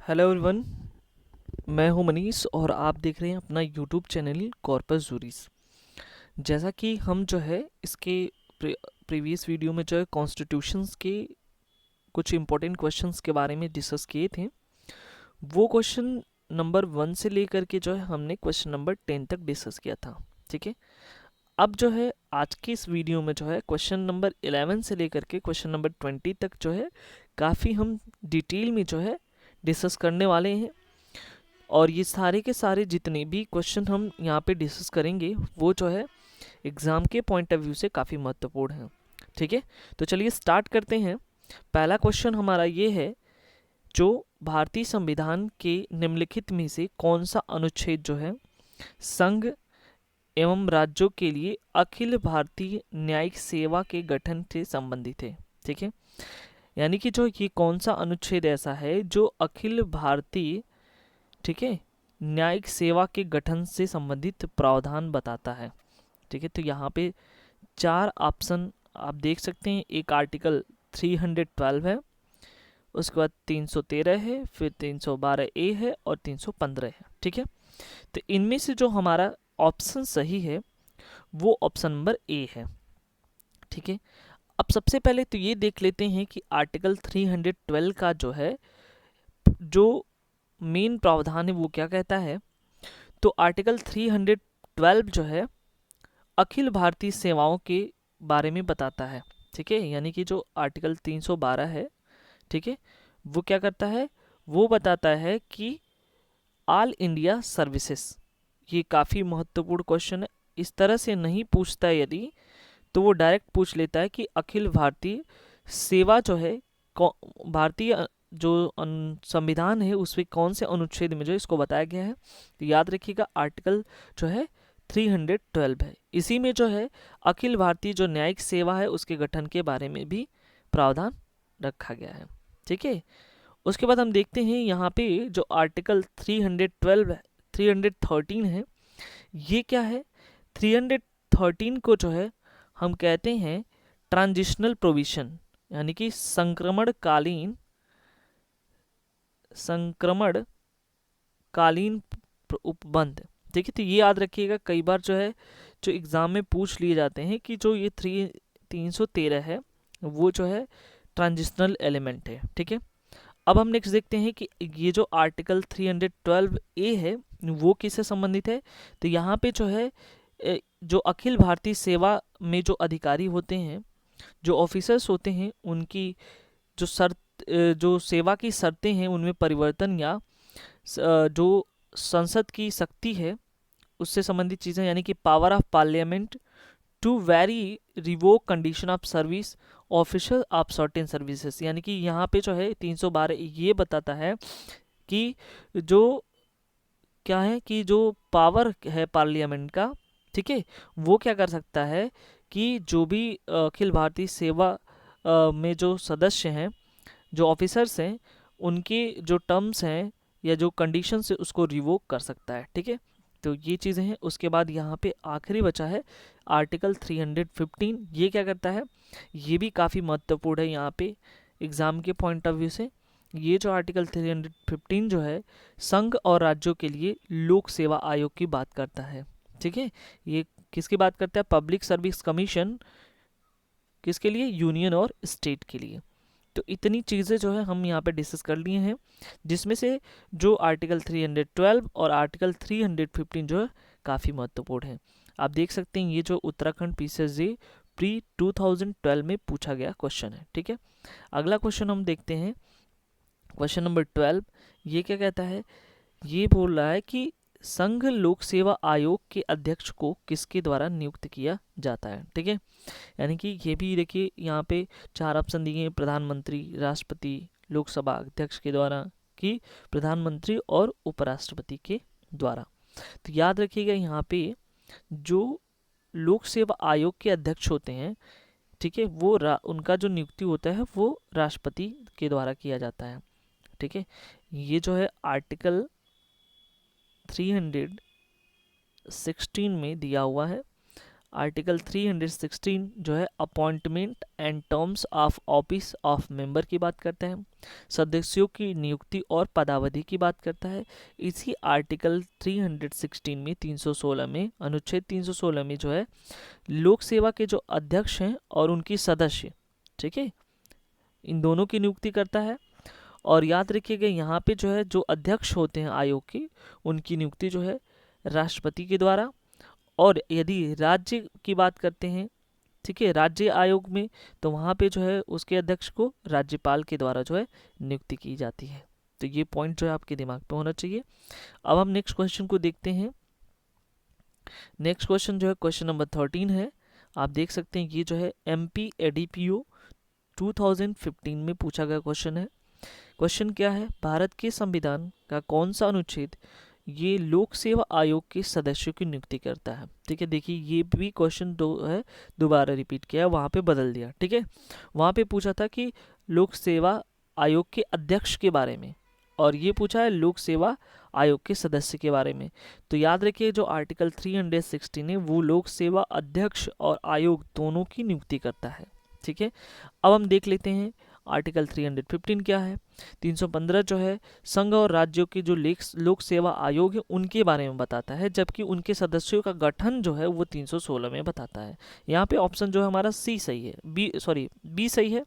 Hello everyone. मैं हूं मनीष और आप देख रहे हैं अपना यूट्यूब चैनल कॉर्पस जूरिस। जैसा कि हम जो है इसके प्रीवियस वीडियो में जो है कॉन्स्टिट्यूशंस के कुछ इंपॉर्टेंट क्वेश्चंस के बारे में डिस्कस किए थे। वो क्वेश्चन नंबर 1 से लेकर के जो है हमने क्वेश्चन नंबर 10 तक डिस्कस किया था। ठीक है, अब जो है आज के इस वीडियो में जो है क्वेश्चन नंबर 11 से लेकर के क्वेश्चन नंबर 20 तक जो है काफ़ी हम डिटेल में जो है डिस्कस करने वाले हैं। और ये सारे के सारे जितने भी क्वेश्चन हम यहाँ पे डिस्कस करेंगे वो जो है एग्ज़ाम के पॉइंट ऑफ व्यू से काफ़ी महत्वपूर्ण है। ठीक है, तो चलिए स्टार्ट करते हैं। पहला क्वेश्चन हमारा ये है, जो भारतीय संविधान के निम्नलिखित में से कौन सा अनुच्छेद जो है संघ एवं राज्यों के लिए अखिल भारतीय न्यायिक सेवा के गठन से संबंधित है। ठीक है, यानी कि जो ये कौन सा अनुच्छेद ऐसा है जो अखिल भारतीय, ठीक है, न्यायिक सेवा के गठन से संबंधित प्रावधान बताता है। ठीक है, तो यहाँ पे 4 ऑप्शन आप देख सकते हैं। एक आर्टिकल 312 है, उसके बाद 313 है, फिर 312 ए है और 315 है। ठीक है, तो इनमें से जो हमारा ऑप्शन सही है वो ऑप्शन नंबर ए है। ठीक है, अब सबसे पहले तो ये देख लेते हैं कि आर्टिकल 312 का जो है जो मेन प्रावधान है वो क्या कहता है। तो आर्टिकल 312 जो है अखिल भारतीय सेवाओं के बारे में बताता है। ठीक है, यानी कि जो आर्टिकल 312 है, ठीक है, वो क्या करता है, वो बताता है कि ऑल इंडिया सर्विसेज। ये काफ़ी महत्वपूर्ण क्वेश्चन है। इस तरह से नहीं पूछता है, यदि तो वो डायरेक्ट पूछ लेता है कि अखिल भारतीय सेवा जो है भारतीय जो संविधान है उसमें कौन से अनुच्छेद में जो इसको बताया गया है। तो याद रखिएगा आर्टिकल जो है 312 है। इसी में जो है अखिल भारतीय जो न्यायिक सेवा है उसके गठन के बारे में भी प्रावधान रखा गया है। ठीक है, उसके बाद हम देखते हैं यहाँ पे जो आर्टिकल 312 है, 313 है, ये क्या है। 313 को जो है हम कहते हैं ट्रांजिशनल प्रोविजन, यानी कि संक्रमण कालीन उपबंध। ठीक है, तो ये याद रखिएगा, कई बार जो है जो एग्ज़ाम में पूछ लिए जाते हैं कि जो ये 313 है वो जो है ट्रांजिशनल एलिमेंट है। ठीक है, अब हम नेक्स्ट देखते हैं कि ये जो आर्टिकल 312 ए है वो किससे संबंधित है। तो यहाँ पे जो है जो अखिल भारतीय सेवा में जो अधिकारी होते हैं, जो ऑफिसर्स होते हैं, उनकी जो जो सेवा की शर्तें हैं उनमें परिवर्तन या जो संसद की शक्ति है उससे संबंधित चीज़ें, यानी कि power of parliament to very revoke condition of service officer of certain services. यानी कि यहाँ पे जो है 312 ये बताता है कि जो क्या है कि जो पावर है पार्लियामेंट का, ठीक है, वो क्या कर सकता है कि जो भी अखिल भारतीय सेवा में जो सदस्य हैं, जो ऑफिसर्स हैं, उनके जो टर्म्स हैं या जो कंडीशंस है उसको रिवोक कर सकता है। ठीक है, तो ये चीज़ें हैं। उसके बाद यहाँ पे आखिरी बचा है आर्टिकल 315। ये क्या करता है, ये भी काफ़ी महत्वपूर्ण है यहाँ पे एग्ज़ाम के पॉइंट ऑफ व्यू से। ये जो आर्टिकल 315 जो है संघ और राज्यों के लिए लोक सेवा आयोग की बात करता है। ठीक है, ये किसकी बात करता है, पब्लिक सर्विस कमीशन, किसके लिए, यूनियन और स्टेट के लिए। तो इतनी चीज़ें जो है हम यहाँ पे डिस्कस कर लिए हैं, जिसमें से जो आर्टिकल 312 और आर्टिकल 315 जो है काफ़ी महत्वपूर्ण है। आप देख सकते हैं ये जो उत्तराखंड पीसीएसजी प्री 2012 में पूछा गया क्वेश्चन है। ठीक है, अगला क्वेश्चन हम देखते हैं, क्वेश्चन नंबर 12। ये क्या कहता है, ये बोल रहा है कि संघ लोक सेवा आयोग के अध्यक्ष को किसके द्वारा नियुक्त किया जाता है। ठीक है, यानी कि ये भी देखिए यहाँ पे 4 ऑप्शन दिए हैं, प्रधानमंत्री, राष्ट्रपति, लोकसभा अध्यक्ष के द्वारा, कि प्रधानमंत्री और उपराष्ट्रपति के द्वारा। तो याद रखिएगा यहाँ पे जो लोक सेवा आयोग के अध्यक्ष होते हैं, ठीक है, वो उनका जो नियुक्ति होता है वो राष्ट्रपति के द्वारा किया जाता है। ठीक है, ये जो है आर्टिकल 316 में दिया हुआ है। आर्टिकल 316 जो है appointment and terms of office of member की बात करता है, सदस्यों की नियुक्ति और पदावधि की बात करता है। इसी आर्टिकल 316 में 316 में अनुच्छेद 316 में जो है लोक सेवा के जो अध्यक्ष हैं और उनकी सदस्य, ठीक है, इन दोनों की नियुक्ति करता है। और याद रखिएगा यहाँ पे जो है जो अध्यक्ष होते हैं आयोग के, उनकी नियुक्ति जो है राष्ट्रपति के द्वारा, और यदि राज्य की बात करते हैं, ठीक है, राज्य आयोग में, तो वहाँ पे जो है उसके अध्यक्ष को राज्यपाल के द्वारा जो है नियुक्ति की जाती है। तो ये पॉइंट जो है आपके दिमाग पे होना चाहिए। अब हम नेक्स्ट क्वेश्चन को देखते हैं। नेक्स्ट क्वेश्चन जो है क्वेश्चन नंबर 13 है। आप देख सकते हैं ये जो है MP ADPO 2015 में पूछा गया क्वेश्चन है। क्वेश्चन क्या है, भारत के संविधान का कौन सा अनुच्छेद ये लोक सेवा आयोग के सदस्यों की नियुक्ति करता है। ठीक है, देखिए ये भी क्वेश्चन दोबारा रिपीट किया, वहाँ पे बदल दिया। ठीक है, वहाँ पे पूछा था कि लोक सेवा आयोग के अध्यक्ष के बारे में, और ये पूछा है लोक सेवा आयोग के सदस्य के बारे में। तो याद रखिए जो आर्टिकल 316 है वो लोक सेवा अध्यक्ष और आयोग दोनों की नियुक्ति करता है। ठीक है, अब हम देख लेते हैं आर्टिकल 315 क्या है। 315 जो है संघ और राज्यों के जो लोक सेवा आयोग है उनके बारे में बताता है, जबकि उनके सदस्यों का गठन जो है वो 316 में बताता है। यहाँ पे ऑप्शन जो है हमारा सी सही है, बी सही है,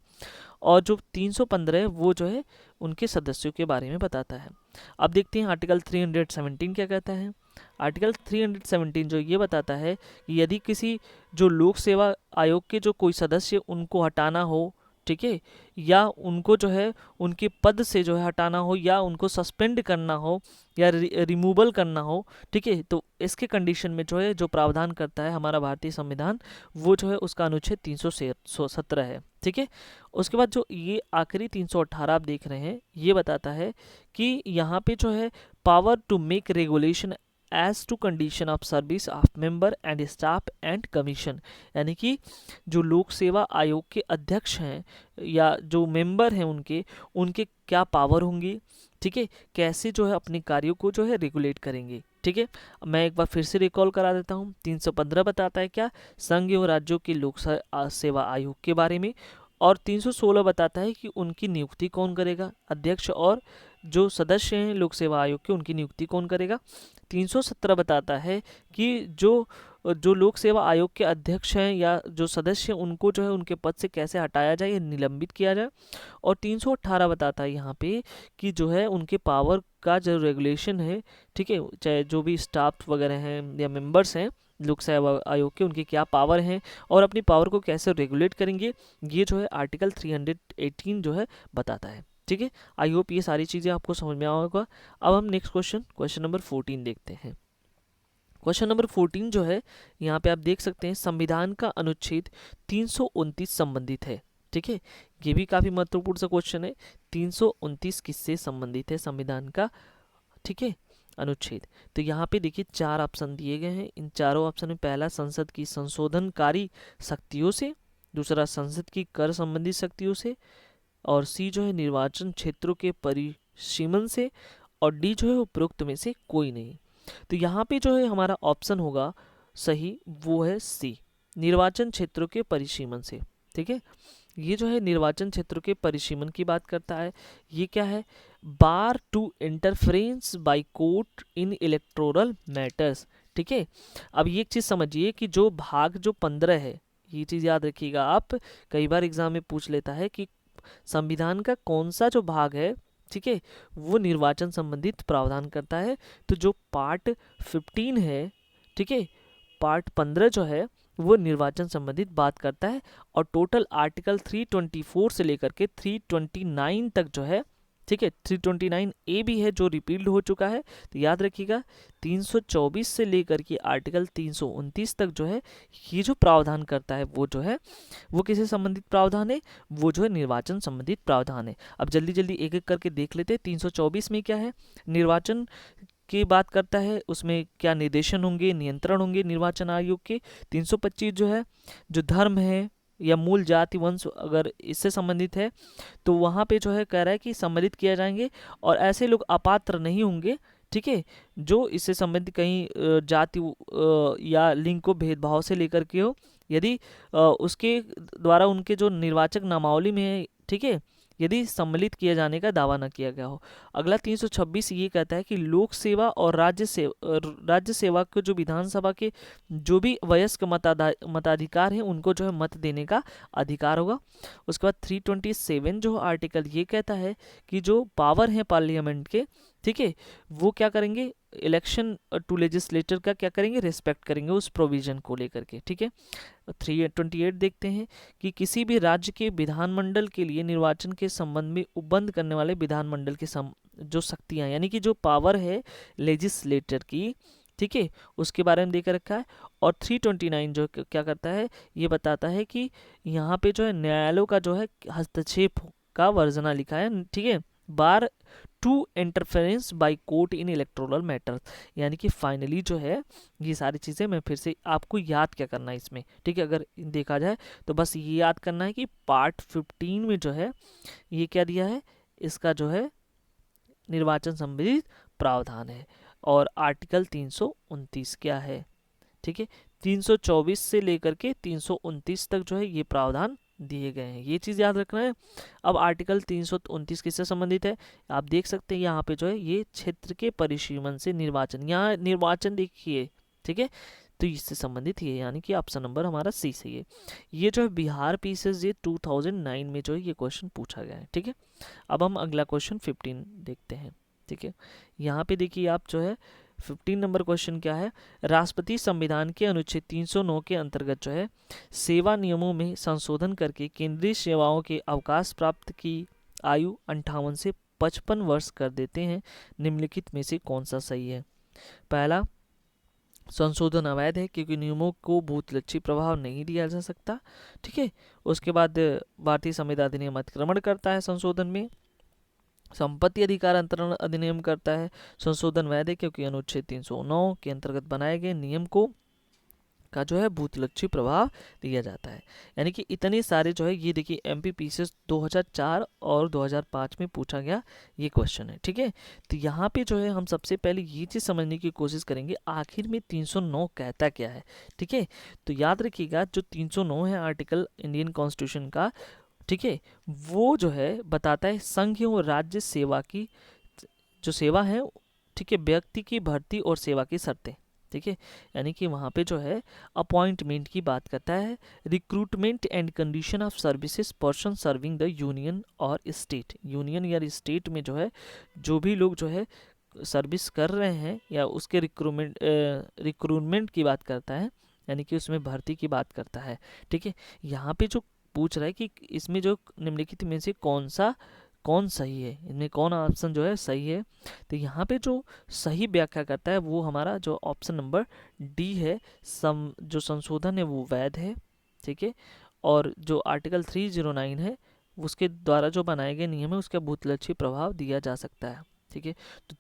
और जो 315 है वो जो है उनके सदस्यों के बारे में बताता है। अब देखते हैं आर्टिकल 317 क्या कहता है। आर्टिकल 317 जो ये बताता है कि यदि किसी जो लोक सेवा आयोग के जो कोई सदस्य उनको हटाना हो, ठीक है, या उनको जो है उनके पद से जो है हटाना हो, या उनको सस्पेंड करना हो, या रिमूवल करना हो, ठीक है, तो इसके कंडीशन में जो है जो प्रावधान करता है हमारा भारतीय संविधान, वो जो है उसका अनुच्छेद 317 है। ठीक है, उसके बाद जो ये आखिरी 318 आप देख रहे हैं, ये बताता है कि यहाँ पे जो है power to make regulation as to condition of service of member and staff and commission, यानी कि जो लोक सेवा आयोग के अध्यक्ष हैं या जो मेंबर हैं उनके क्या पावर होंगी, ठीक है, कैसे जो है अपने कार्यों को जो है रेगुलेट करेंगे। ठीक है, मैं एक बार फिर से रिकॉल करा देता हूँ। 315 बताता है क्या, संघ एवं राज्यों के लोक सेवा आयोग के बारे में, और 316 बताता है कि उनकी नियुक्ति कौन करेगा, अध्यक्ष और जो सदस्य हैं लोक सेवा आयोग के उनकी नियुक्ति कौन करेगा। 317 बताता है कि जो लोक सेवा आयोग के अध्यक्ष हैं या जो सदस्य हैं उनको जो है उनके पद से कैसे हटाया जाए या निलंबित किया जाए। और 318 बताता है यहाँ पे कि जो है उनके पावर का जो रेगुलेशन है, ठीक है, चाहे जो भी स्टाफ वगैरह हैं या मेंबर्स हैं लोक सेवा आयोग के, उनके क्या पावर हैं और अपनी पावर को कैसे रेगुलेट करेंगे, ये जो है आर्टिकल 318 जो है बताता है। ठीक है, आई होप ये सारी चीज़ें आपको समझ में आया होगा। अब हम नेक्स्ट क्वेश्चन नंबर 14 देखते हैं। क्वेश्चन नंबर 14 जो है यहाँ पे आप देख सकते हैं संविधान का अनुच्छेद 329 संबंधित है। ठीक है, ये भी काफ़ी महत्वपूर्ण सा क्वेश्चन है। 329 किससे संबंधित है संविधान का, ठीक है, अनुच्छेद। तो यहाँ पे देखिए 4 ऑप्शन दिए गए हैं। इन चारों ऑप्शन में पहला संसद की संशोधनकारी शक्तियों से, दूसरा संसद की कर संबंधी शक्तियों से, और सी जो है निर्वाचन क्षेत्रों के परिसीमन से, और डी जो है उपरोक्त में से कोई नहीं। तो यहाँ पे जो है हमारा ऑप्शन होगा सही वो है सी, निर्वाचन क्षेत्रों के परिसीमन से। ठीक है, ये जो है निर्वाचन क्षेत्रों के परिसीमन की बात करता है। ये क्या है, bar to interference by court in electoral matters. ठीक है, अब ये एक चीज़ समझिए कि जो भाग जो 15 है, ये चीज़ याद रखिएगा आप, कई बार एग्जाम में पूछ लेता है कि संविधान का कौन सा जो भाग है, ठीक है, वो निर्वाचन संबंधित प्रावधान करता है। तो जो पार्ट 15 है, ठीक है, पार्ट 15 जो है वो निर्वाचन संबंधित बात करता है, और टोटल आर्टिकल 324 से लेकर के 329 तक जो है, ठीक है, 329 ए भी है जो रिपील्ड हो चुका है। तो याद रखिएगा 324 से लेकर के आर्टिकल 329 तक जो है ये जो प्रावधान करता है वो जो है वो किससे संबंधित प्रावधान है, वो जो है निर्वाचन संबंधित प्रावधान है। अब जल्दी जल्दी एक एक करके देख लेते हैं। 324 में क्या है, निर्वाचन की बात करता है, उसमें क्या निर्देशन होंगे, नियंत्रण होंगे निर्वाचन आयोग के। 325 जो है जो धर्म है या मूल जाति वंश अगर इससे संबंधित है तो वहाँ पे जो है कह रहा है कि सम्मिलित किया जाएंगे और ऐसे लोग अपात्र नहीं होंगे, ठीक है, जो इससे संबंधित कहीं जाति या लिंग को भेदभाव से लेकर के हो, यदि उसके द्वारा उनके जो निर्वाचक नामावली में है, ठीक है, यदि सम्मिलित किए जाने का दावा न किया गया हो। अगला 326 ये कहता है कि लोक सेवा और राज्य सेवा को जो विधानसभा के जो भी वयस्क मताधिकार हैं उनको जो है मत देने का अधिकार होगा। उसके बाद 327 जो आर्टिकल ये कहता है कि जो पावर है पार्लियामेंट के, ठीक है, वो क्या करेंगे, इलेक्शन टू लेजिस्लेटर का क्या करेंगे, रिस्पेक्ट करेंगे उस प्रोविजन को लेकर के, ठीक है। 328 देखते हैं कि किसी भी राज्य के विधानमंडल के लिए निर्वाचन के संबंध में उपबंध करने वाले विधानमंडल के जो शक्तियां, यानी कि जो पावर है लेजिस्लेटर की, ठीक है, उसके बारे में देकर रखा है। और 329 जो क्या करता है, ये बताता है कि यहाँ पे जो है न्यायालयों का जो है हस्तक्षेप का वर्जना लिखा है, ठीक है, bar to interference by court in electoral matters, यानी कि फाइनली जो है ये सारी चीज़ें मैं फिर से आपको याद क्या करना है इसमें, ठीक है, अगर देखा जाए तो बस ये याद करना है कि पार्ट 15 में जो है ये क्या दिया है, इसका जो है निर्वाचन संबंधित प्रावधान है। और आर्टिकल 329 क्या है, ठीक है, 324 से लेकर के 329 तक जो है ये प्रावधान दिए गए हैं, ये चीज़ याद रखना है। अब आर्टिकल 329 किससे संबंधित है, आप देख सकते हैं यहाँ पे जो है ये क्षेत्र के परिसीमन से निर्वाचन, यहाँ निर्वाचन देखिए, ठीक है, तो इससे संबंधित ये, यानी कि ऑप्शन नंबर हमारा सी सही है। ये जो है बिहार पीसेस ये 2009 में जो है ये क्वेश्चन पूछा गया है, ठीक है। अब हम अगला क्वेश्चन 15 देखते हैं, ठीक है। यहाँ पे देखिए आप जो है 15 नंबर क्वेश्चन क्या है, राष्ट्रपति संविधान के अनुच्छेद 309 के अंतर्गत जो है सेवा नियमों में संशोधन करके केंद्रीय सेवाओं के अवकाश प्राप्त की आयु 58 से 55 वर्ष कर देते हैं, निम्नलिखित में से कौन सा सही है। पहला, संशोधन अवैध है क्योंकि नियमों को भूतलक्षी प्रभाव नहीं दिया जा सकता, ठीक है। उसके बाद भारतीय संविधान अधिनियम अतिक्रमण करता है संशोधन में, संपत्ति अधिकार अंतरण अधिनियम करता है संशोधन वैध है क्योंकि अनुच्छेद 309 के अंतर्गत बनाए गए नियम को का जो है भूतलक्षी प्रभाव दिया जाता है। यानी कि इतने सारे जो है ये देखिए एमपी पीसीएस 2004 और 2005 में पूछा गया ये क्वेश्चन है, ठीक है। तो यहाँ पे जो है हम सबसे पहले ये चीज़ समझने की कोशिश करेंगे आखिर में 309 कहता क्या है, ठीक है। तो याद रखिएगा जो 309 है आर्टिकल इंडियन कॉन्स्टिट्यूशन का, ठीक है, वो जो है बताता है संघ और राज्य सेवा की जो सेवा है, ठीक है, व्यक्ति की भर्ती और सेवा की शर्तें, ठीक है। यानी कि वहाँ पे जो है अपॉइंटमेंट की बात करता है, recruitment and condition of services person serving the union और स्टेट, यूनियन या स्टेट में जो है जो भी लोग जो है सर्विस कर रहे हैं या उसके रिक्रूटमेंट की बात करता है, यानी कि उसमें भर्ती की बात करता है, ठीक है। यहाँ पे जो पूछ रहा है कि इसमें जो निम्नलिखित में से कौन सही है, इनमें कौन ऑप्शन जो है सही है, तो यहाँ पे जो सही व्याख्या करता है वो हमारा जो ऑप्शन नंबर डी है, जो संशोधन है वो वैध है, ठीक है। और जो आर्टिकल 309 है उसके द्वारा जो बनाए गए नियम है उसका भूतलक्षी प्रभाव दिया जा सकता है, ठीक है। तो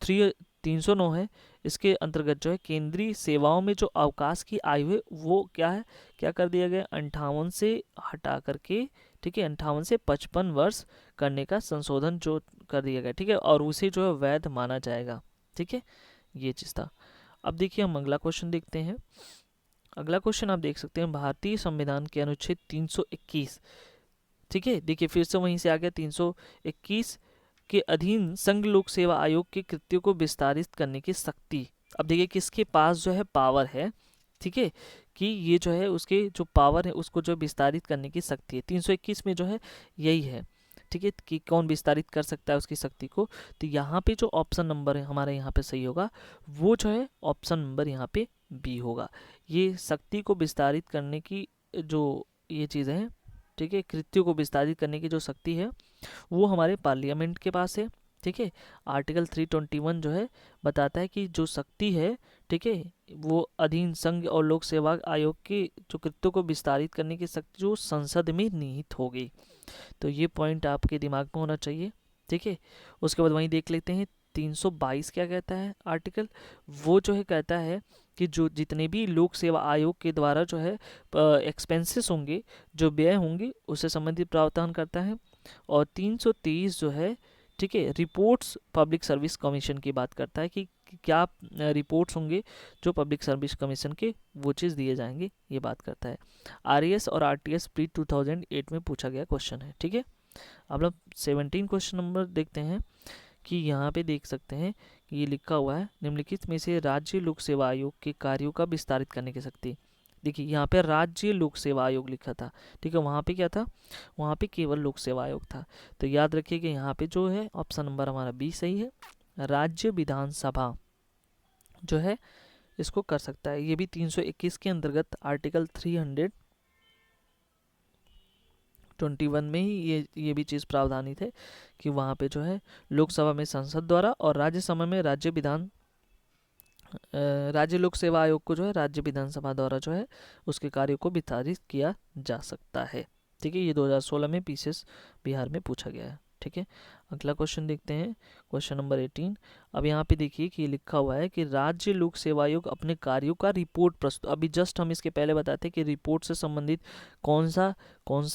309 है, इसके अंतर्गत जो है केंद्रीय सेवाओं में जो अवकाश की आयु है वो क्या है, क्या कर दिया गया, 58 से हटा करके, ठीक है, 58 से 55 वर्ष करने का संशोधन जो कर दिया गया, ठीक है, और उसे जो है वैध माना जाएगा, ठीक है, ये चीज़ था। अब देखिए हम अगला क्वेश्चन देखते हैं। अगला क्वेश्चन आप देख सकते हैं भारतीय संविधान के अनुच्छेद 321, ठीक है, देखिए फिर से वहीं से आ गया 321 के अधीन संघ लोक सेवा आयोग के कृत्यों को विस्तारित करने की शक्ति, अब देखिए किसके पास जो है पावर है, ठीक है, कि ये जो है उसके जो पावर है उसको जो विस्तारित करने की शक्ति है, 321 में जो है यही है, ठीक है, कि कौन विस्तारित कर सकता है उसकी शक्ति को। तो यहाँ पे जो ऑप्शन नंबर है हमारे यहाँ पे सही होगा वो जो है ऑप्शन नंबर यहाँ पे बी होगा। ये शक्ति को विस्तारित करने की जो ये चीज़ें हैं, ठीक है, कृत्यों को विस्तारित करने की जो शक्ति है वो हमारे पार्लियामेंट के पास है, ठीक है। आर्टिकल 321 जो है बताता है कि जो शक्ति है, ठीक है, वो अधीन संघ और लोक सेवा आयोग के जो कृत्यों को विस्तारित करने की शक्ति जो संसद में निहित होगी। तो ये पॉइंट आपके दिमाग में होना चाहिए, ठीक है। उसके बाद वहीं देख लेते हैं 322 क्या कहता है आर्टिकल, वो जो है कहता है कि जो जितने भी लोक सेवा आयोग के द्वारा जो है एक्सपेंसेस होंगे, जो व्यय होंगे, उससे संबंधित प्रावधान करता है। और 323 जो है, ठीक है, रिपोर्ट्स पब्लिक सर्विस कमीशन की बात करता है कि क्या रिपोर्ट्स होंगे जो पब्लिक सर्विस कमीशन के, वो चीज़ दिए जाएंगे, ये बात करता है। आरएएस और आरटीएस प्री 2008 में पूछा गया क्वेश्चन है, ठीक है। अब लोग 17 क्वेश्चन नंबर देखते हैं कि यहाँ पे देख सकते हैं कि ये लिखा हुआ है, निम्नलिखित में से राज्य लोक सेवा आयोग के कार्यों का विस्तारित करने की शक्ति। देखिए यहाँ पे राज्य लोक सेवा आयोग लिखा था, ठीक है, वहाँ पे क्या था, वहाँ पे केवल लोक सेवा आयोग था। तो याद रखिए कि यहाँ पे जो है ऑप्शन नंबर हमारा बी सही है, राज्य विधानसभा जो है इसको कर सकता है। ये भी 321 के अंतर्गत आर्टिकल 321 में ही ये भी चीज़ प्रावधानित है कि वहाँ पे जो है लोकसभा में संसद द्वारा और राज्यसभा में राज्य लोक सेवा आयोग को जो है राज्य विधानसभा द्वारा जो है उसके कार्यों को विस्तारित किया जा सकता है, ठीक है। ये 2016 में पीसीएस बिहार में पूछा गया है, ठीक है। अगला क्वेश्चन देखते हैं, क्वेश्चन नंबर 18। अब यहाँ पे देखिए कि लिखा हुआ है कि राज्य लोक सेवा आयोग अपने कार्यों का रिपोर्ट प्रस्तुत, अभी जस्ट हम इसके पहले बताते हैं कि रिपोर्ट से संबंधित कौन सा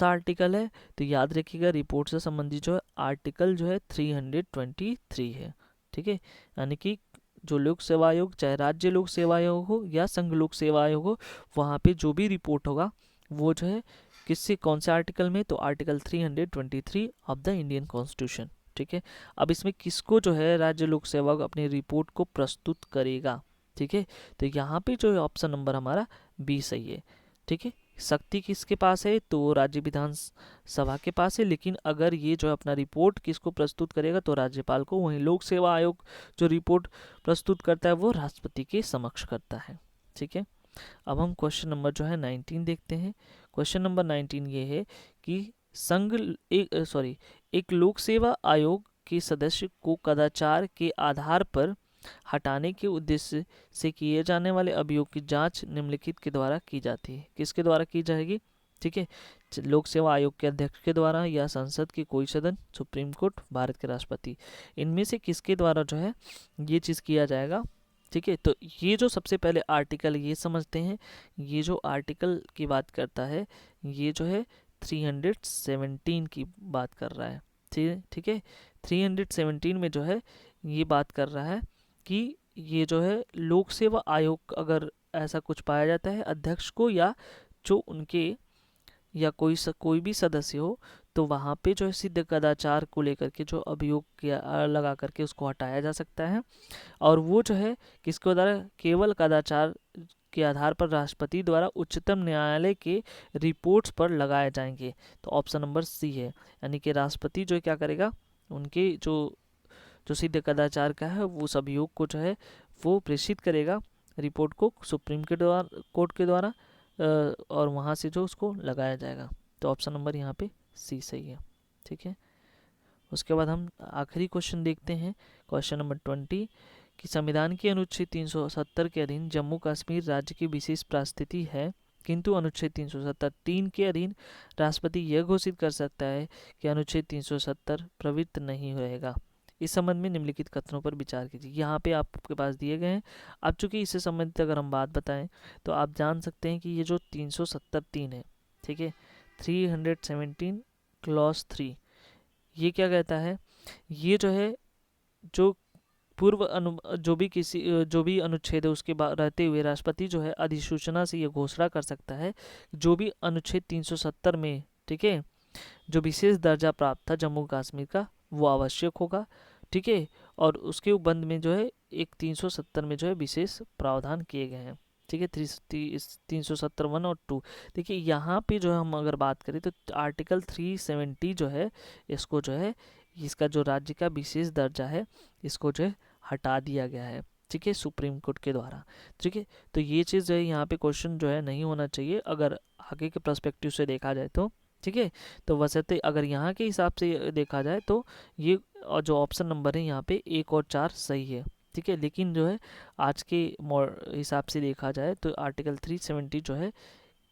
आर्टिकल है, तो याद रखिएगा रिपोर्ट से संबंधित जो है आर्टिकल जो है 323 है, ठीक है। यानी कि जो लोक सेवा आयोग, चाहे राज्य लोक सेवा आयोग हो या संघ लोक सेवा आयोग हो, वहाँ पे जो भी रिपोर्ट होगा वो जो है किससे, कौन से आर्टिकल में, तो article 323 of the Indian constitution, ठीक है। अब इसमें किसको जो है राज्य लोक सेवा आयोग अपनी रिपोर्ट को प्रस्तुत करेगा, ठीक है। तो यहाँ पे जो है ऑप्शन नंबर हमारा बी सही है, ठीक है। शक्ति किसके पास है, तो राज्य विधानसभा के पास है, लेकिन अगर ये जो अपना रिपोर्ट किसको प्रस्तुत करेगा, तो राज्यपाल को। वहीं लोक सेवा आयोग जो रिपोर्ट प्रस्तुत करता है वो राष्ट्रपति के समक्ष करता है, ठीक है। अब हम क्वेश्चन नंबर जो है 19 देखते हैं। क्वेश्चन नंबर 19 ये है कि एक लोक सेवा आयोग के सदस्य को कदाचार के आधार पर हटाने के उद्देश्य से किए जाने वाले अभियोग की जांच निम्नलिखित के द्वारा की जाती है। किसके द्वारा की जाएगी, ठीक है, लोक सेवा आयोग के अध्यक्ष के द्वारा या संसद के कोई सदन, सुप्रीम कोर्ट, भारत के राष्ट्रपति, इनमें से किसके द्वारा जो है ये चीज़ किया जाएगा, ठीक है। तो ये जो सबसे पहले आर्टिकल ये समझते हैं, ये जो आर्टिकल की बात करता है ये जो है 317 की बात कर रहा है, ठीक है। 317 में जो है ये बात कर रहा है कि ये जो है लोक सेवा आयोग अगर ऐसा कुछ पाया जाता है अध्यक्ष को या जो उनके या कोई भी सदस्य हो, तो वहाँ पे जो है सिद्ध कदाचार को लेकर के जो अभियोग किया लगा करके उसको हटाया जा सकता है। और वो जो है किसके द्वारा, केवल कदाचार के आधार पर राष्ट्रपति द्वारा उच्चतम न्यायालय के रिपोर्ट्स पर लगाए जाएंगे। तो ऑप्शन नंबर सी है, यानी कि राष्ट्रपति जो क्या करेगा, उनके जो सिद्ध कदाचार का है वो उस अभियोग को जो है वो प्रेषित करेगा रिपोर्ट को सुप्रीम कोर्ट के द्वारा और वहाँ से जो उसको लगाया जाएगा। तो ऑप्शन नंबर यहाँ पे सी सही है, ठीक है। उसके बाद हम आखिरी क्वेश्चन देखते हैं, क्वेश्चन नंबर 20 कि संविधान के अनुच्छेद 370 के अधीन जम्मू कश्मीर राज्य की विशेष परिस्थिति है, किंतु अनुच्छेद 370(3) के अधीन राष्ट्रपति यह घोषित कर सकता है कि अनुच्छेद 370 प्रवृत्त नहीं रहेगा। इस संबंध में निम्नलिखित कथनों पर विचार कीजिए। यहाँ पे आपके पास दिए गए हैं। अब चूंकि इससे संबंधित अगर हम बात बताएं तो आप जान सकते हैं कि ये जो 370(3) है, ठीक है, 317 क्लॉज 3, ये क्या कहता है, ये जो है जो जो भी अनुच्छेद है उसके रहते हुए राष्ट्रपति जो है अधिसूचना से ये घोषणा कर सकता है जो भी अनुच्छेद 370 में, ठीक है, जो विशेष दर्जा प्राप्त था जम्मू कश्मीर का वो आवश्यक होगा, ठीक है। और उसके उपबंध में जो है एक 370 में जो है विशेष प्रावधान किए गए हैं, ठीक है, 370(1) और 2। देखिए यहाँ पे जो है हम अगर बात करें तो आर्टिकल 370 जो है इसको जो है इसका जो राज्य का विशेष दर्जा है इसको जो है हटा दिया गया है, ठीक है, सुप्रीम कोर्ट के द्वारा, ठीक है। तो ये चीज़ जो है यहाँ पे क्वेश्चन जो है नहीं होना चाहिए अगर आगे के पर्सपेक्टिव से देखा जाए तो, ठीक है। तो वैसे अगर यहाँ के हिसाब से देखा जाए तो ये जो ऑप्शन नंबर है यहाँ पे 1 और 4 सही है, ठीक है। लेकिन जो है आज के हिसाब से देखा जाए तो आर्टिकल 370 जो है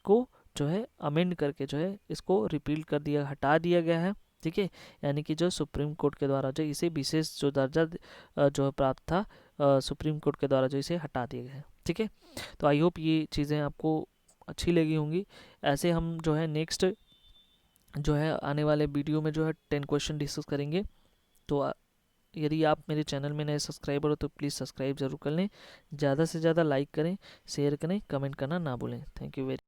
को जो है अमेंड करके जो है इसको रिपील कर दिया, हटा दिया गया है, ठीक है। यानी कि जो सुप्रीम कोर्ट के द्वारा जो इसे विशेष जो दर्जा जो प्राप्त था सुप्रीम कोर्ट के द्वारा जो इसे हटा दिया गया है, ठीक है। तो आई होप ये चीज़ें आपको अच्छी लगी होंगी। ऐसे हम जो है नेक्स्ट जो है आने वाले वीडियो में जो है 10 क्वेश्चन डिस्कस करेंगे। तो यदि आप मेरे चैनल में नए सब्सक्राइबर हो तो प्लीज़ सब्सक्राइब ज़रूर कर लें। ज़्यादा से ज़्यादा लाइक करें, शेयर करें, कमेंट करना ना भूलें। Thank you very